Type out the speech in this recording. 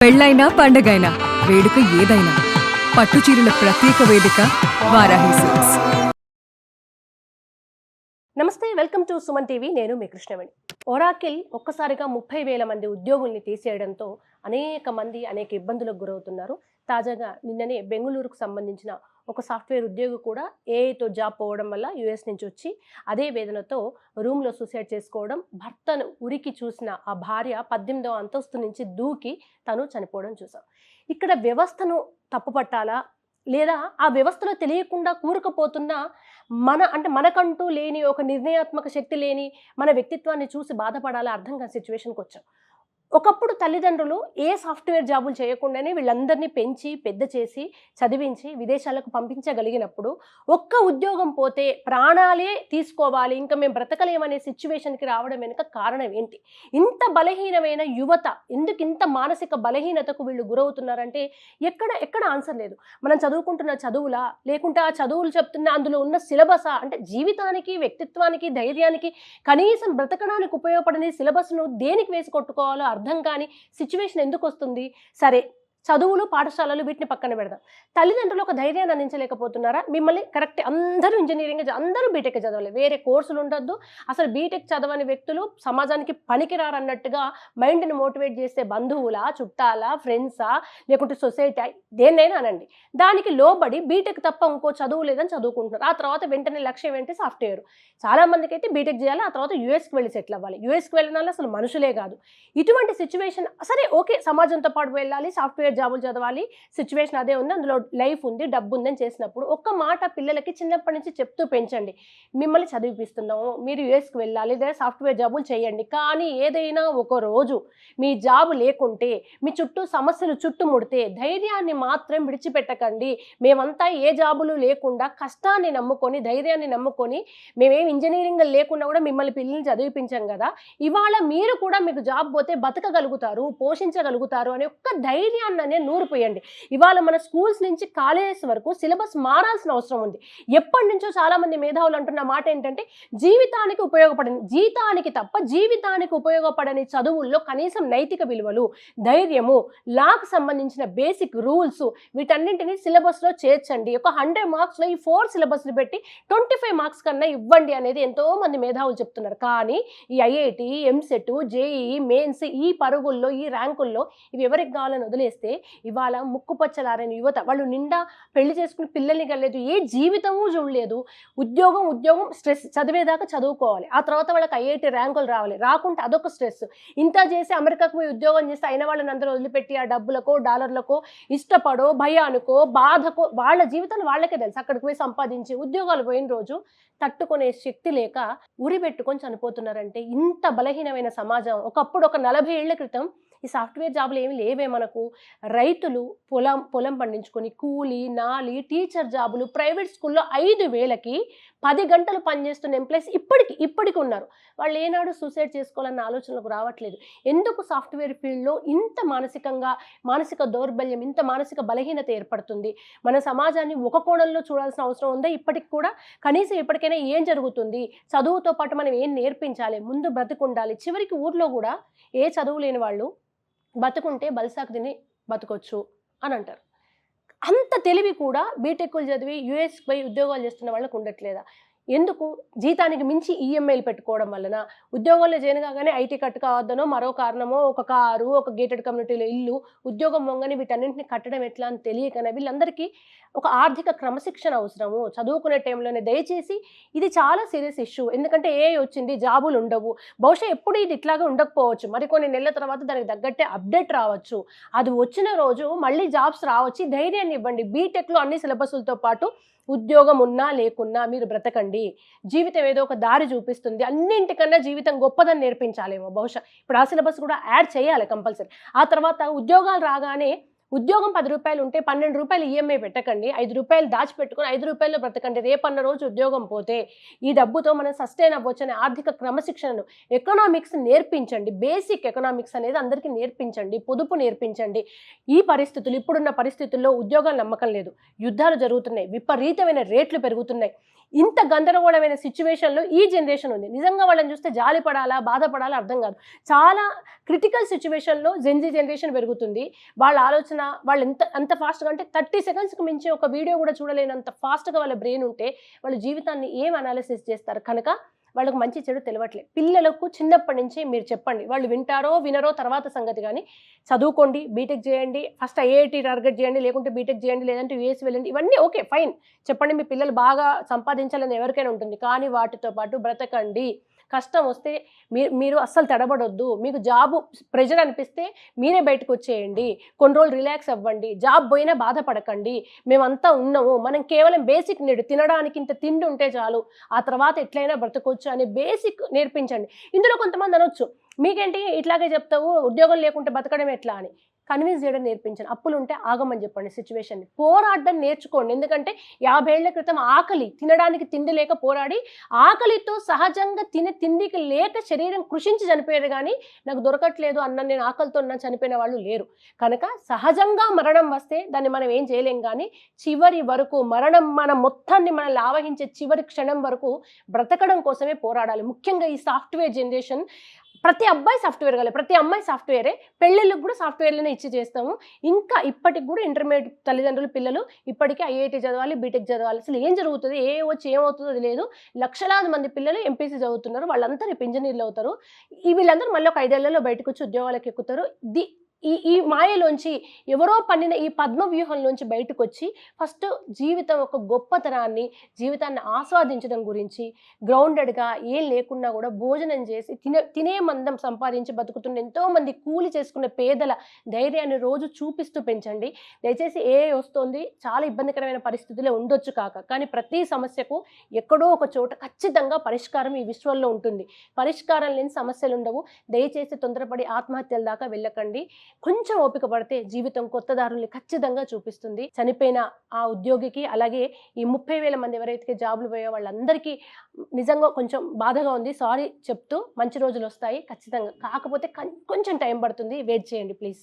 పెళ్ళైనా పండగైనా వేడుక ఏదైనా పట్టుచీరల ప్రత్యేక వేదిక వారాహి సిల్క్స్. నమస్తే, వెల్కమ్ టు సుమన్ టీవీ. నేను మీ కృష్ణవేణి. ఒరాకిల్ ఒక్కసారిగా 30,000 మంది ఉద్యోగుల్ని తీసేయడంతో అనేక మంది అనేక ఇబ్బందులకు గురవుతున్నారు. తాజాగా నిన్ననే బెంగళూరుకు సంబంధించిన ఒక సాఫ్ట్వేర్ ఉద్యోగి కూడా ఏఐతో జాబ్ పోవడం వల్ల యుఎస్ నుంచి వచ్చి అదే వేదనతో రూమ్లో సూసైడ్ చేసుకోవడం, భర్తను ఉరికి చూసిన ఆ భార్య 18వ అంతస్తు నుంచి దూకి తను చనిపోవడం చూసాం. ఇక్కడ వ్యవస్థను తప్పుపట్టాలా, లేదా ఆ వ్యవస్థలో తెలియకుండా కూరుకుపోతున్న మనకంటూ లేని ఒక నిర్ణయాత్మక శక్తి లేని మన వ్యక్తిత్వాన్ని చూసి బాధపడాలా అర్థం కాని సిచ్యువేషన్కి వచ్చాం. ఒకప్పుడు తల్లిదండ్రులు ఏ సాఫ్ట్వేర్ జాబులు చేయకుండానే వీళ్ళందరినీ పెంచి పెద్ద చేసి చదివించి విదేశాలకు పంపించగలిగినప్పుడు ఒక్క ఉద్యోగం పోతే ప్రాణాలే తీసుకోవాలి, ఇంకా మేము బ్రతకలేమనే సిచ్యువేషన్కి రావడం వెనుక కారణం ఏంటి? ఇంత బలహీనమైన యువత ఎందుకు ఇంత మానసిక బలహీనతకు వీళ్ళు గురవుతున్నారంటే ఎక్కడ ఆన్సర్ లేదు. మనం చదువుకుంటున్న చదువులా, లేకుంటే ఆ చదువులు చెప్తున్న అందులో ఉన్న సిలబసా? అంటే జీవితానికి, వ్యక్తిత్వానికి, ధైర్యానికి, కనీసం బ్రతకడానికి ఉపయోగపడని సిలబస్ను దేనికి వేసి కొట్టుకోవాలో అర్థం కాని సిచ్యువేషన్ ఎందుకు వస్తుంది? సరే, చదువులు పాఠశాలలు వీటిని పక్కన పెడదాం. తల్లిదండ్రులు ఒక ధైర్యాన్ని అందించలేకపోతున్నారా? మిమ్మల్ని కరెక్ట్ అందరూ ఇంజనీరింగ్, అందరూ బీటెక్ చదవాలి, వేరే కోర్సులు ఉండొద్దు, అసలు బీటెక్ చదవని వ్యక్తులు సమాజానికి పనికిరారన్నట్టుగా మైండ్ని మోటివేట్ చేసే బంధువులా, చుట్టాలా, ఫ్రెండ్సా, లేకుంటే సొసైటీ, దేన్నైనా అనండి, దానికి లోబడి బీటెక్ తప్ప ఇంకో చదువు లేదని చదువుకుంటున్నారు. ఆ తర్వాత వెంటనే లక్ష్యం ఏంటి? సాఫ్ట్వేర్. చాలా మందికి అయితే బీటెక్ చేయాలి, ఆ తర్వాత యూఎస్కి వెళ్ళి సెటిల్ అవ్వాలి. యూఎస్కి వెళ్ళిన వాళ్ళు అసలు మనుషులే కాదు. ఇటువంటి సిచ్యువేషన్, సరే ఓకే, సమాజంతో పాటు వెళ్ళాలి, సాఫ్ట్వేర్ జాబులు చదవాలి, సిచ్యువేషన్ అదే ఉంది, అందులో లైఫ్ ఉంది, డబ్బు ఉందని చేసినప్పుడు ఒక్క మాట పిల్లలకి చిన్నప్పటి నుంచి చెప్తూ పెంచండి. మిమ్మల్ని చదివిపిస్తున్నాము, మీరు యూఎస్కి వెళ్ళాలి, లేదా సాఫ్ట్వేర్ జాబులు చేయండి. కానీ ఏదైనా ఒక రోజు మీ జాబు లేకుంటే, మీ చుట్టూ సమస్యలు చుట్టుముడితే ధైర్యాన్ని మాత్రం విడిచిపెట్టకండి. మేమంతా ఏ జాబులు లేకుండా కష్టాన్ని నమ్ముకొని, ధైర్యాన్ని నమ్ముకొని, మేమేం ఇంజనీరింగ్ లేకుండా కూడా మిమ్మల్ని పిల్లల్ని చదివిపించాం కదా, ఇవాళ మీరు కూడా మీకు జాబ్ పోతే బతకగలుగుతారు, పోషించగలుగుతారు అనే ఒక్క ధైర్యాన్ని నూరిపోయండి. ఇవాళ మన స్కూల్స్ నుంచి కాలేజెస్ వరకు సిలబస్ మారాల్సిన అవసరం ఉంది. ఎప్పటి నుంచో చాలా మంది మేధావులు అంటున్న మాట ఏంటంటే, జీవితానికి ఉపయోగపడని, జీతానికి తప్ప జీవితానికి ఉపయోగపడని చదువుల్లో కనీసం నైతిక విలువలు, ధైర్యము, లాకు సంబంధించిన బేసిక్ రూల్స్, వీటన్నింటినీ సిలబస్లో చేర్చండి. ఒక 100 మార్క్స్లో ఈ 4 సిలబస్లు పెట్టి 25 మార్క్స్ కన్నా ఇవ్వండి అనేది ఎంతో మంది మేధావులు చెప్తున్నారు. కానీ ఈ ఐఐటి, ఎంసెట్, జేఈఈ, మెయిన్స్, ఈ పరుగుల్లో, ఈ ర్యాంకుల్లో ఇవి ఎవరికి కావాలని వదిలేస్తే ఇవాళ ముక్కుపచ్చలారని యువత, వాళ్ళు నిండా పెళ్లి చేసుకుని పిల్లల్ని కలలేదు, ఏ జీవితము చూడలేదు, ఉద్యోగం స్ట్రెస్, చదివేదాకా చదువుకోవాలి, ఆ తర్వాత వాళ్ళకి ఐఐటి ర్యాంకులు రావాలి, రాకుంటే అదొక స్ట్రెస్. ఇంత చేసి అమెరికాకు పోయి ఉద్యోగం చేస్తే అయిన వాళ్ళని అందరూ వదిలిపెట్టి ఆ డబ్బులకో డాలర్లకో ఇష్టపడో భయానికో బాధకో, వాళ్ళ జీవితాలు వాళ్ళకే తెలుసు, అక్కడికి పోయి సంపాదించి ఉద్యోగాలు పోయిన రోజు తట్టుకునే శక్తి లేక ఉరి పెట్టుకొని చనిపోతున్నారంటే ఇంత బలహీనమైన సమాజం. ఒకప్పుడు ఒక 40 ఏళ్ల క్రితం ఈ సాఫ్ట్వేర్ జాబులు ఏమి లేవే మనకు. రైతులు పొలం పండించుకొని కూలీ, నాలి, టీచర్ జాబులు, ప్రైవేట్ స్కూల్లో 5,000కి 10 గంటలు పనిచేస్తున్న ఎంప్లాయీస్ ఇప్పటికి ఉన్నారు. వాళ్ళు ఏనాడు సూసైడ్ చేసుకోవాలన్న ఆలోచనలకు రావట్లేదు. ఎందుకు సాఫ్ట్వేర్ ఫీల్డ్లో ఇంత మానసిక దౌర్బల్యం, ఇంత మానసిక బలహీనత ఏర్పడుతుంది? మన సమాజాన్ని ఒక కోణంలో చూడాల్సిన అవసరం ఉందా? ఇప్పటికి కూడా కనీసం ఇప్పటికైనా ఏం జరుగుతుంది, చదువుతో పాటు మనం ఏం నేర్పించాలి, ముందు బ్రతికుండాలి. చివరికి ఊర్లో కూడా ఏ చదువు లేని వాళ్ళు బతుకుంటే బలిసాకు తిని బతకొచ్చు అని అంటారు. అంత తెలివి కూడా బీటెక్లు చదివి యూఎస్కి పోయి ఉద్యోగాలు చేస్తున్న వాళ్ళకు ఉండట్లేదా? ఎందుకు? జీతానికి మించి ఈఎంఐలు పెట్టుకోవడం వలన, ఉద్యోగంలో జాయిన్ కాగానే ఐటీ కట్ కావద్దనో మరో కారణమో, ఒక కారు, ఒక గేటెడ్ కమ్యూనిటీలో ఇల్లు, ఉద్యోగం వంగని వీటన్నింటిని కట్టడం ఎట్లా అని తెలియకనే వీళ్ళందరికీ ఒక ఆర్థిక క్రమశిక్షణ అవసరము. చదువుకునే టైంలోనే దయచేసి, ఇది చాలా సీరియస్ ఇష్యూ. ఎందుకంటే ఏ వచ్చింది, జాబులు ఉండవు, బహుశా ఎప్పుడు ఇది ఇట్లాగే ఉండకపోవచ్చు, మరికొన్ని నెలల తర్వాత దానికి తగ్గట్టే అప్డేట్ రావచ్చు. అది వచ్చిన రోజు మళ్ళీ జాబ్స్ రావచ్చు. ధైర్యాన్ని ఇవ్వండి. బీటెక్లో అన్ని సిలబస్లతో పాటు ఉద్యోగం ఉన్నా లేకున్నా మీరు బ్రతకండి. జీవితం ఏదో ఒక దారి చూపిస్తుంది. అన్నింటికన్నా జీవితం గొప్పదని నేర్పించాలేమో బహుశా. ఇప్పుడు ఆ సిలబస్ కూడా యాడ్ చేయాలి కంపల్సరీ. ఆ తర్వాత ఉద్యోగాలు రాగానే ఉద్యోగం 10 రూపాయలు ఉంటే 12 రూపాయలు ఈఎంఐ పెట్టకండి, 5 రూపాయలు దాచిపెట్టుకొని 5 రూపాయల్లో బ్రతకండి. రేపన్న రోజు ఉద్యోగం పోతే ఈ డబ్బుతో మనం సస్టైన్ అవ్వచ్చనే ఆర్థిక క్రమశిక్షణను, ఎకనామిక్స్ నేర్పించండి. బేసిక్ ఎకనామిక్స్ అనేది అందరికీ నేర్పించండి, పొదుపు నేర్పించండి. ఇప్పుడున్న పరిస్థితుల్లో ఉద్యోగాలు నమ్మకం లేదు, యుద్ధాలు జరుగుతున్నాయి, విపరీతమైన రేట్లు పెరుగుతున్నాయి. ఇంత గందరగోళమైన సిచ్యువేషన్లో ఈ జనరేషన్ ఉంది. నిజంగా వాళ్ళని చూస్తే జాలి పడాలా, బాధపడాలా అర్థం కాదు. చాలా క్రిటికల్ సిచ్యువేషన్లో జెన్జీ జనరేషన్ పెరుగుతుంది. వాళ్ళ ఆలోచన వాళ్ళు అంత ఫాస్ట్గా, అంటే 30 సెకండ్స్కి మించి ఒక వీడియో కూడా చూడలేనంత ఫాస్ట్గా వాళ్ళ బ్రెయిన్ ఉంటే వాళ్ళ జీవితాన్ని ఏం అనాలిసిస్ చేస్తారు? కనుక వాళ్ళకు మంచి చెడు తెలియట్లేదు. పిల్లలకు చిన్నప్పటి నుంచి మీరు చెప్పండి, వాళ్ళు వింటారో వినరో తర్వాత సంగతి, కానీ చదువుకోండి, బీటెక్ చేయండి, ఫస్ట్ ఐఐటి టార్గెట్ చేయండి, లేకుంటే బీటెక్ చేయండి, లేదంటే యూఎస్ వెళ్ళండి, ఇవన్నీ ఓకే ఫైన్ చెప్పండి. మీ పిల్లలు బాగా సంపాదించాలని ఎవరికైనా ఉంటుంది, కానీ వాటితో పాటు బ్రతకండి. కష్టం వస్తే మీరు అస్సలు తడబడొద్దు. మీకు జాబు ప్రెజర్ అనిపిస్తే మీరే బయటకు వచ్చేయండి, కొన్ని రోజులు రిలాక్స్ అవ్వండి, జాబ్ పోయినా బాధపడకండి, మేమంతా ఉన్నాము, మనం కేవలం బేసిక్ నీడ్, తినడానికి ఇంత తిండి ఉంటే చాలు, ఆ తర్వాత ఎట్లయినా బ్రతకొచ్చు అనే బేసిక్ నేర్పించండి. ఇందులో కొంతమంది అనొచ్చు, మీకేంటి ఇట్లాగే చెప్తావు, ఉద్యోగం లేకుంటే బతకడం ఎట్లా అని. కన్విన్స్ చేయడం నేర్పించండి. అప్పులు ఉంటే ఆగమని చెప్పండి, సిచ్యువేషన్ని పోరాడడం నేర్చుకోండి. ఎందుకంటే 50 ఏళ్ల క్రితం ఆకలి, తినడానికి తిండి లేక పోరాడి ఆకలితో సహజంగా తిండికి లేక శరీరం కృషించి చనిపోయేది, కానీ నాకు దొరకట్లేదు అన్న, నేను ఆకలితో చనిపోయిన వాళ్ళు లేరు. కనుక సహజంగా మరణం వస్తే దాన్ని మనం ఏం చేయలేం, కానీ చివరి వరకు మరణం మన మొత్తాన్ని మనల్ని ఆవహించే చివరి క్షణం వరకు బ్రతకడం కోసమే పోరాడాలి. ముఖ్యంగా ఈ సాఫ్ట్వేర్ జనరేషన్, ప్రతి అబ్బాయి సాఫ్ట్వేర్ కాలేదు, ప్రతి అమ్మాయి సాఫ్ట్వేరే, పెళ్ళిళ్ళకి కూడా సాఫ్ట్వేర్లోనే ఇచ్చి చేస్తాము. ఇంకా ఇప్పటికి కూడా ఇంటర్మీడియట్ తల్లిదండ్రులు పిల్లలు ఇప్పటికీ ఐఐటి చదవాలి, బీటెక్ చదవాలి. అసలు ఏం జరుగుతుంది, వచ్చి ఏమవుతుందో అది లేదు. లక్షలాది మంది పిల్లలు ఎంపీసీ చదువుతున్నారు, వాళ్ళంతా రేపు ఇంజనీర్లు అవుతారు. వీళ్ళందరూ మళ్ళీ ఒక 5 ఏళ్లలో బయటకు వచ్చి ఉద్యోగాలకు ఎక్కుతారు. ఈ మాయలోంచి, ఎవరో పన్నిన ఈ పద్మ వ్యూహంలోంచి బయటకు వచ్చి ఫస్ట్ జీవితం ఒక గొప్పతనాన్ని, జీవితాన్ని ఆస్వాదించడం గురించి, గ్రౌండెడ్గా ఏం లేకున్నా కూడా భోజనం చేసి తినే మందం సంపాదించి బతుకుతున్న ఎంతోమంది కూలి చేసుకున్న పేదల ధైర్యాన్ని రోజు చూపిస్తూ పెంచండి. దయచేసి వస్తుంది, చాలా ఇబ్బందికరమైన పరిస్థితులే ఉండొచ్చు కానీ ప్రతి సమస్యకు ఎక్కడో ఒక చోట ఖచ్చితంగా పరిష్కారం ఈ విశ్వంలో ఉంటుంది. పరిష్కారం లేని సమస్యలు ఉండవు. దయచేసి తొందరపడి ఆత్మహత్యల దాకా వెళ్ళకండి. కొంచెం ఓపిక పడితే జీవితం కొత్త దారుల్ని ఖచ్చితంగా చూపిస్తుంది. చనిపోయిన ఆ ఉద్యోగికి, అలాగే ఈ 30,000 మంది ఎవరైతే జాబులు పోయే వాళ్ళందరికీ నిజంగా కొంచెం బాధగా ఉంది. సారీ చెప్తూ మంచి రోజులు వస్తాయి ఖచ్చితంగా. కాకపోతే కొంచెం టైం పడుతుంది, వెయిట్ చేయండి ప్లీజ్.